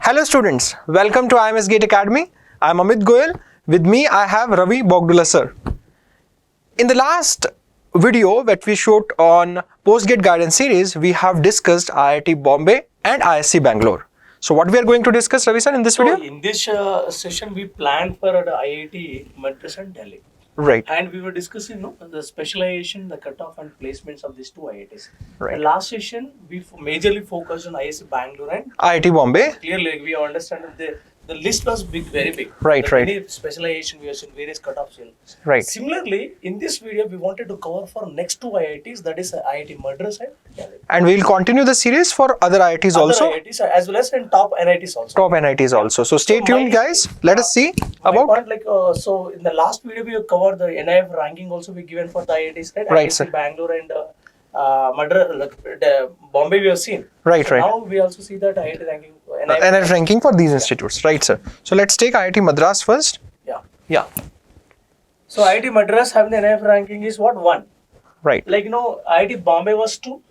Hello students, welcome to IMS Gate Academy. I am Amit Goyal. With me I have Ravi Bogdula sir. In the last video that we showed on Post-Gate Guidance series, we have discussed IIT Bombay and IISc Bangalore. So what we are going to discuss, Ravi sir, in this video? In this session we planned for the IIT Madras and Delhi. Right. And we were discussing the specialization, the cutoff and placements of these two IITs. Right. The last session we majorly focused on IISc Bangalore and IIT Bombay. Clearly we understand that the list was very big. Right, right. Many specialization we have seen various cutoffs. Right. Similarly, in this video we wanted to cover for next two IITs, that is IIT Madras and Delhi. And we will continue the series for other IITs also. Other IITs as well as in top NITs also. Top NITs also. So stay tuned guys. Let us see about. Point, so in the last video we covered the NIF ranking also we given for the IITs, right? Right, IIT sir. Bangalore and Madras, Bombay we have seen. Right, so right. Now we also see that IIT ranking. NIF ranking for these institutes. Right, sir. So let's take IIT Madras first. Yeah. So IIT Madras having the NIF ranking is what? 1. Right. IIT Bombay was 2.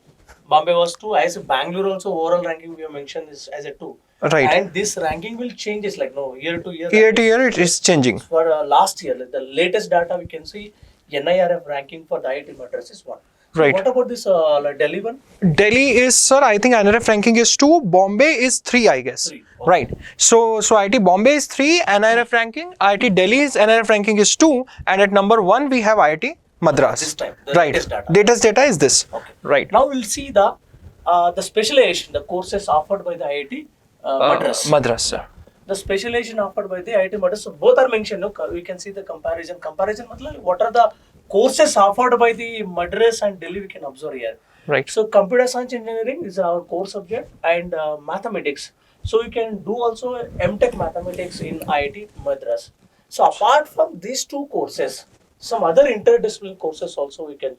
IIT Bangalore also overall ranking we have mentioned is as a 2. Right. And this ranking will change year to year. Year to year it is changing. For last year, the latest data we can see NIRF ranking for the IIT Madras is 1. So right. What about this Delhi one? Delhi is, sir, I think NIRF ranking is 2. Bombay is 3, I guess. 3. Okay. Right. So IIT Bombay is 3, NIRF ranking. IIT Delhi's NIRF ranking is 2. And at number 1, we have IIT Madras. This time. The Right. latest data. Latest data is this. Okay. Right. Now we'll see the specialization, the courses offered by the IIT Madras. Madras, sir. The specialization offered by the IIT Madras, so both are mentioned. No? We can see the comparison. What are the courses offered by the Madras and Delhi we can observe here. Right. So computer science engineering is our core subject and mathematics. So you can do also MTech mathematics in IIT Madras. So apart from these two courses, some other interdisciplinary courses also we can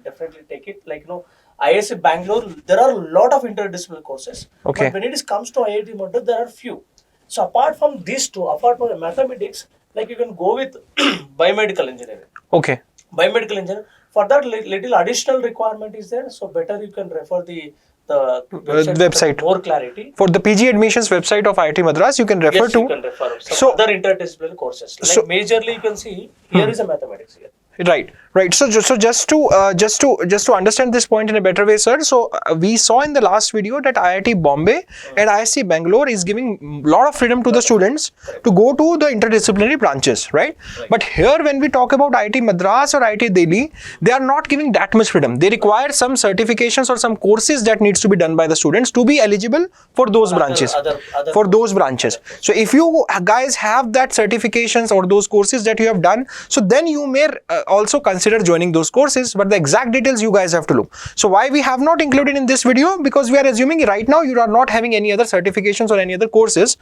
definitely take it. IISc Bangalore, there are a lot of interdisciplinary courses. Okay. But when it comes to IIT Madras, there are few. So apart from these two, apart from the mathematics, you can go with biomedical engineering. Okay. Biomedical engineering. For that, little additional requirement is there. So better you can refer the website for more clarity. For the PG admissions website of IIT Madras, you can refer to. You can refer some other interdisciplinary courses. Majorly, you can see here is a mathematics here. Right. So just to understand this point in a better way, sir. So we saw in the last video that IIT Bombay and IISc Bangalore is giving a lot of freedom to the students to go to the interdisciplinary branches, right? But here, when we talk about IIT Madras or IIT Delhi, they are not giving that much freedom. They require some certifications or some courses that needs to be done by the students to be eligible for those branches. So if you guys have that certifications or those courses that you have done, so then you may also consider joining those courses, but the exact details you guys have to look. So why we have not included in this video? Because we are assuming right now you are not having any other certifications or any other courses.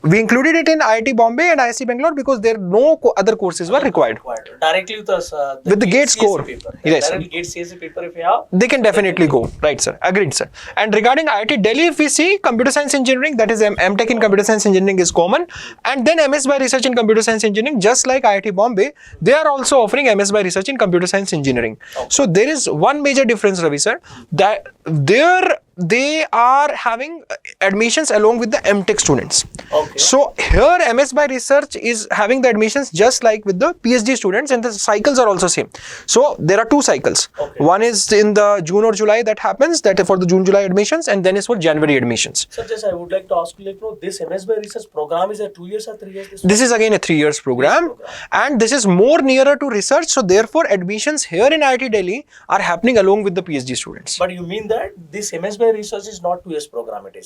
We included it in IIT Bombay and IISc Bangalore because there no other courses were required. Directly with the GATE score. Paper. Yes. Directly GATE CSE paper if you have. They can definitely go. Right, sir. Agreed, sir. And regarding IIT Delhi, if we see computer science engineering, that is MTech in computer science engineering is common. And then MS by research in computer science engineering, just like IIT Bombay, they are also offering MS by research in computer science engineering. Okay. So there is one major difference, Ravi sir, that they are having admissions along with the MTech students. Okay. So here MS by research is having the admissions just like with the PhD students, and the cycles are also same. So there are 2 cycles. Okay. One is in the June or July that happens, that is for the June-July admissions, and then is for January admissions. So just I would like to ask you, this MS by research program is a 2 years or 3 years? This is again a 3 years program, and this is more nearer to research. So therefore admissions here in IIT Delhi are happening along with the PhD students. But you mean that this MS by research is not 2 years program? It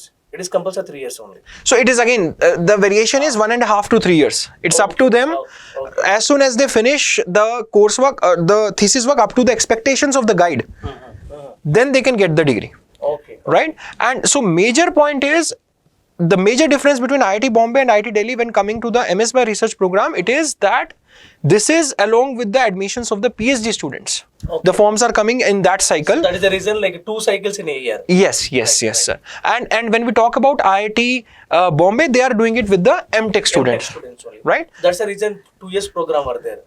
is compulsory 3 years only. So it is again the variation is 1.5 to 3 years. It's up to them. Okay. As soon as they finish the coursework, the thesis work up to the expectations of the guide, then they can get the degree. Okay. Right? And so major point is the major difference between IIT Bombay and IIT Delhi when coming to the MS by research program, it is that this is along with the admissions of the PhD students. Okay. The forms are coming in that cycle. So that is the reason 2 cycles in a year. Yes, sir. And when we talk about IIT Bombay, they are doing it with the MTech students. Right? That's the reason 2 years program are there.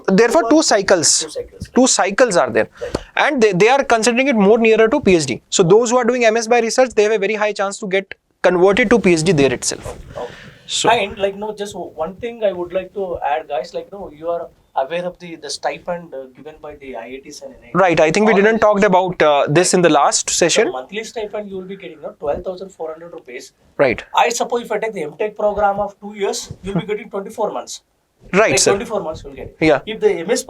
Therefore, 2 cycles. 2 cycles are there. Right. And they are considering it more nearer to PhD. So those who are doing MS by research, they have a very high chance to get converted to PhD there itself. Okay. So And like no, just one thing I would like to add, guys. Like no, you are aware of the stipend given by the IITs and NITs. right, I think we didn't talk about this in the last The session. monthly stipend you will be getting 12,400 rupees. Right, I suppose if I take the MTech program of 2 years, you'll be getting 24 months. right, Like sir. 24 months you'll get it. Yeah. If the MS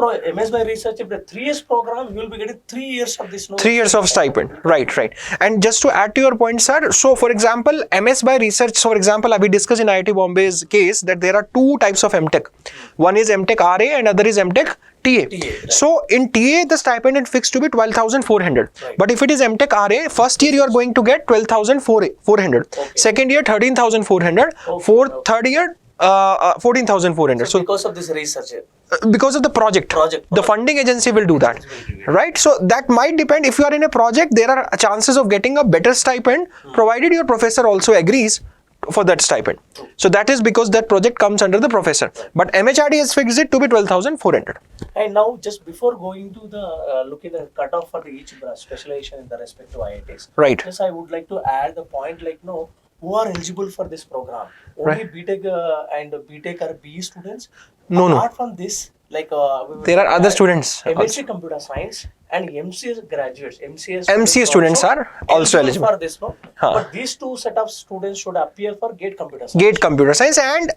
by research, if the 3 years program, you'll be getting 3 years of this. 3 years of stipend. Right, right. And just to add to your point, sir, so for example, MS by research, for example, we discussed in IIT Bombay's case that there are two types of MTech. One is MTech RA and other is MTech TA. right. So in TA, the stipend is fixed to be 12,400. Right. But if it is MTech RA, first year you are going to get 12,400. Okay. Second year, 13,400. Fourth, third year, 14,400. So because of this research, because of the project, the funding agency will do that, right? So that might depend. If you are in a project, there are chances of getting a better stipend provided your professor also agrees for that stipend. So that is because that project comes under the professor, but MHRD has fixed it to be 12,400. And now, just before going to the look at the cutoff for each specialization in the respect to IITs, Right. Yes, I would like to add the point like no, who are eligible for this program? Only BTech and BTech or BE students. No. Apart from this, like There are other students MSc Computer Science and MCS graduates, MCA students are also eligible for this, no? But these two set of students should appear for GATE Computer Science. GATE Computer Science, and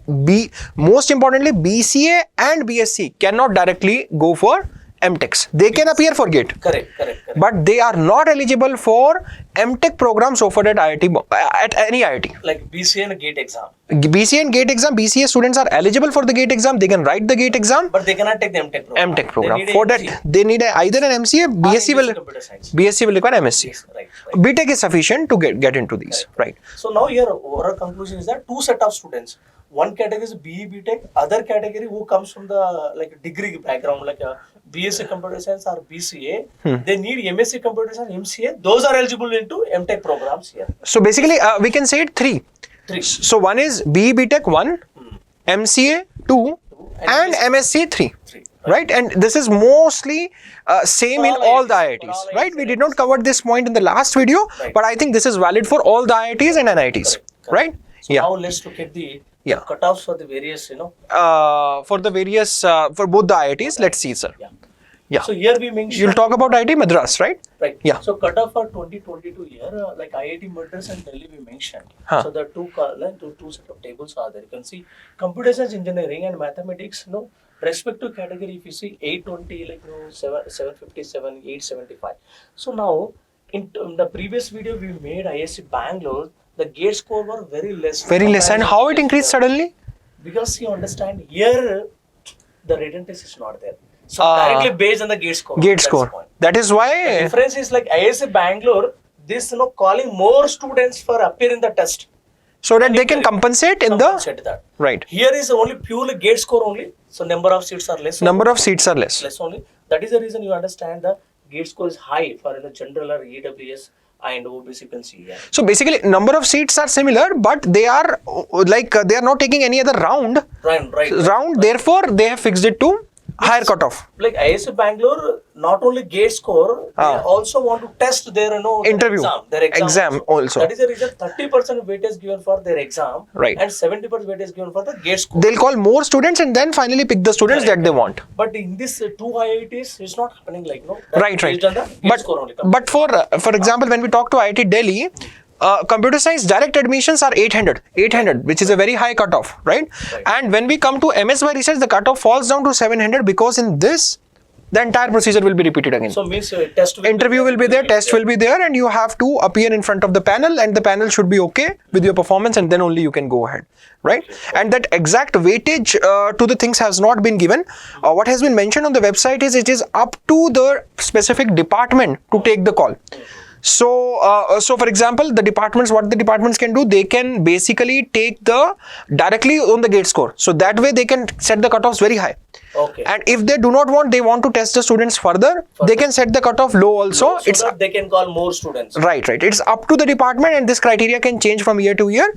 most importantly, BCA and BSc cannot directly go for MTechs. They can appear for GATE. Correct. But they are not eligible for MTech programs offered at at any IIT. Like BCA and GATE exam. BCA and GATE exam, BCA students are eligible for the GATE exam. They can write the GATE exam. But they cannot take the MTech program. MTech program. They need For a that, MCA. they need either an MCA, BSc will Computer Science. BSc will require MSc. Yes, right. BTech is sufficient to get into these, right? So now your overall conclusion is that two set of students. One category is BE BTech, other category who comes from the like degree background, like a BSc Computer Science or BCA. They need MSc Computer Science, MCA. Those are eligible into MTech programs here. So basically, we can say it three. Three. So one is BE BTech 1, MCA 2, and MSc 3. Right, and this is mostly same in all the IITs, right? We did not cover this point in the last video, but I think this is valid for all the IITs and NITs, right? So now let's look at the cutoffs for the various, for the various, for both the IITs, let's see, sir. Yeah. So here we mentioned. You'll talk about IIT Madras, right? Right. Yeah. So cutoff for 2022 year, like IIT Madras and Delhi we mentioned. So the two set of tables are there. You can see computer science, engineering and mathematics, respective category, if you see 820, 757, 875. So now, in the previous video we made IISc Bangalore, the GATE score were very less. Very less. And how it increased suddenly? Because you understand, here the written test is not there. So directly based on the GATE score. GATE score. That is why. The difference is like IISc Bangalore, this calling more students for appear in the test. So that they can compensate in that. Right. Here is only purely GATE score only. So number of seats are less. Number of seats are less. Less only. That is the reason you understand the GATE score is high for the general or EWS and OBC you can see here. So basically number of seats are similar, but they are they are not taking any other round. Right. Therefore, they have fixed it to higher cutoff. Like IISc Bangalore, not only GATE score, they also want to test their interview, their exam also. That is the reason 30% weight is given for their exam, right, and 70% weight is given for the GATE score. They'll call more students and then finally pick the students that they want. But in this two IITs, it's not happening like Right. But for example, when we talk to IIT Delhi, computer science direct admissions are 800, which is a very high cutoff, right? And when we come to MS by research, the cutoff falls down to 700 because in this, the entire procedure will be repeated again. So means interview will be there, test will be there, and you have to appear in front of the panel, and the panel should be okay with your performance, and then only you can go ahead, right? And that exact weightage to the things has not been given. What has been mentioned on the website is it is up to the specific department to take the call. So, for example, what the departments can do, they can basically take directly on the GATE score. So that way they can set the cutoffs very high. Okay. And if they do not want, they want to test the students further, they can set the cutoff low also. So that they can call more students. Right. It's up to the department, and this criteria can change from year to year.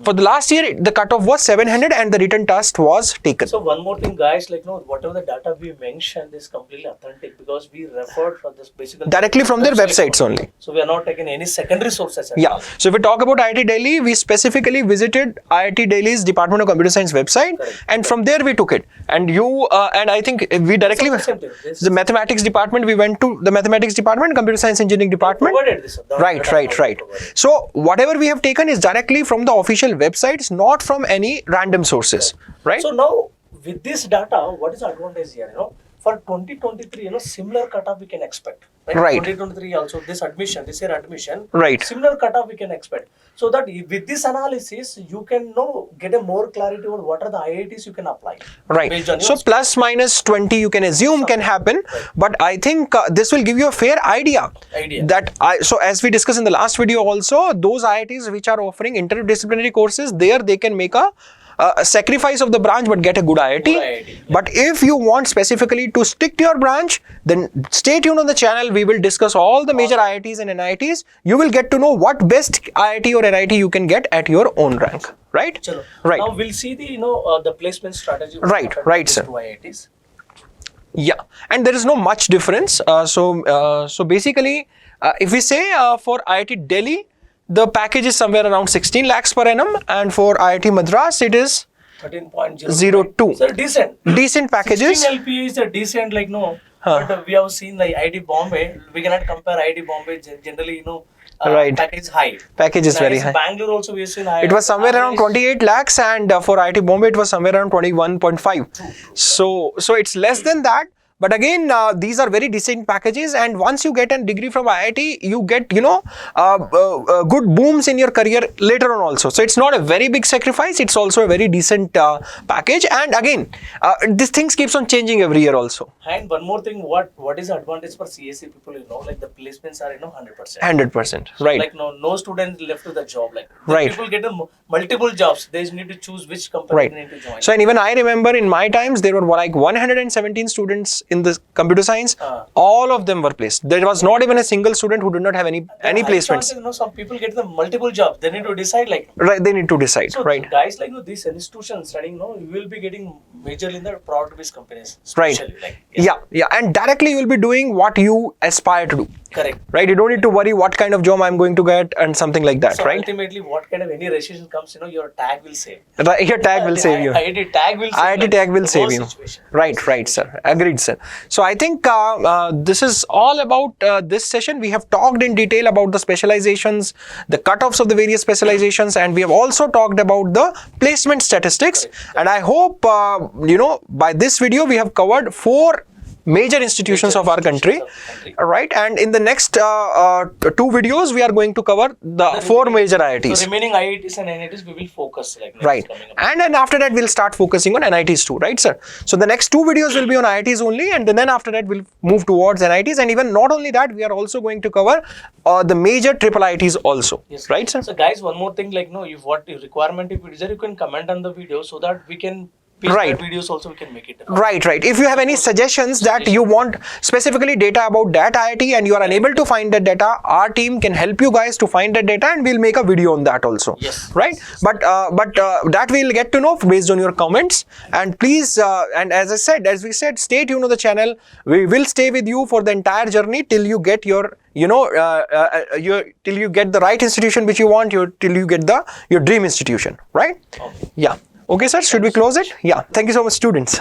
For the last year, the cutoff was 700 and the written test was taken. So one more thing, guys, like whatever the data we mentioned is completely authentic because we referred from this basically Directly from their websites only. So we are not taking any secondary sources. Yeah. So if we talk about IIT Delhi, we specifically visited IIT Delhi's Department of Computer Science website, and from there we took it. And you and I think we directly the mathematics department. We went to the mathematics department, computer science engineering department. Right. So whatever we have taken is directly from the official websites, not from any random sources. Right. So now with this data, what is the advantage here? For 2023, similar cutoff we can expect. Right. 2023 also this year admission. Right. Similar cutoff we can expect. So that with this analysis, you can get a more clarity on what are the IITs you can apply. Right. So plus minus 20 you can assume can happen, right. But I think this will give you a fair idea. That so as we discussed in the last video also, those IITs which are offering interdisciplinary courses, there they can make a sacrifice of the branch but get a good IIT. But if you want specifically to stick to your branch, then stay tuned on the channel. We will discuss all the major IITs and NITs. You will get to know what best IIT or NIT you can get at your own rank. Right? Chalo. Right. Now we'll see the the placement strategy. Right, sir. To IITs. Yeah, and there is no much difference. So basically, if we say for IIT Delhi, the package is somewhere around 16 lakhs per annum, and for IIT Madras, it is 13.02. So decent packages. 16 LPA is a decent, but we have seen like IIT Bombay. We cannot compare IIT Bombay generally, right. Package high. Package is very high. Bangalore also we have seen high. It was somewhere around 28 lakhs, and for IIT Bombay, it was somewhere around 21.5. So it's less than that. But again, these are very decent packages, and once you get a degree from IIT, you get, good booms in your career later on also. So it's not a very big sacrifice. It's also a very decent package. And again, these things keeps on changing every year also. And one more thing, what is the advantage for CSE people? Like the placements are 100%. 100%, right? Like no student left to the job. Like right. People get multiple jobs. They just need to choose which company they need to join. So and even I remember in my times there were like 117 students in the computer science. All of them were placed. There was not even a single student who did not have any placements. Chances, some people get the multiple jobs. They need to decide right. They need to decide. So right. Guys these institutions studying, you will be getting majorly in the product-based companies. Right. Yeah. And directly you will be doing what you aspire to do. Correct. Right. You don't need to worry what kind of job I'm going to get and something like that. So right. Ultimately, what kind of any recession comes, your tag will save. Right. Your tag will save you. IIT tag will save. IIT tag will save you. Right, sir. Agreed, sir. So I think this is all about this session. We have talked in detail about the specializations, the cutoffs of the various specializations, and we have also talked about the placement statistics. Correct. And I hope by this video we have covered 4 major institutions of our country, right? And in the next 2 videos, we are going to cover the 4 major IITs. So remaining IITs and NITs, we will focus. Right. And then after that, we'll start focusing on NITs too, right, sir? So the next 2 videos will be on IITs only, and then after that, we'll move towards NITs. And even not only that, we are also going to cover the major triple IITs also, right, sir? So guys, one more thing, if what requirement if it is there, you can comment on the video so that we can right. videos also we can make it. Right. If you have any suggestions that you want specifically data about that IIT and you are unable to find that data, our team can help you guys to find that data, and we'll make a video on that also. Yes. Right. But that we'll get to know based on your comments. And please, and as we said, stay tuned on the channel. We will stay with you for the entire journey till you get your till you get the right institution which you want, till you get your dream institution, right? Okay. Yeah. Okay, sir, should we close it? Yeah. Thank you so much, students.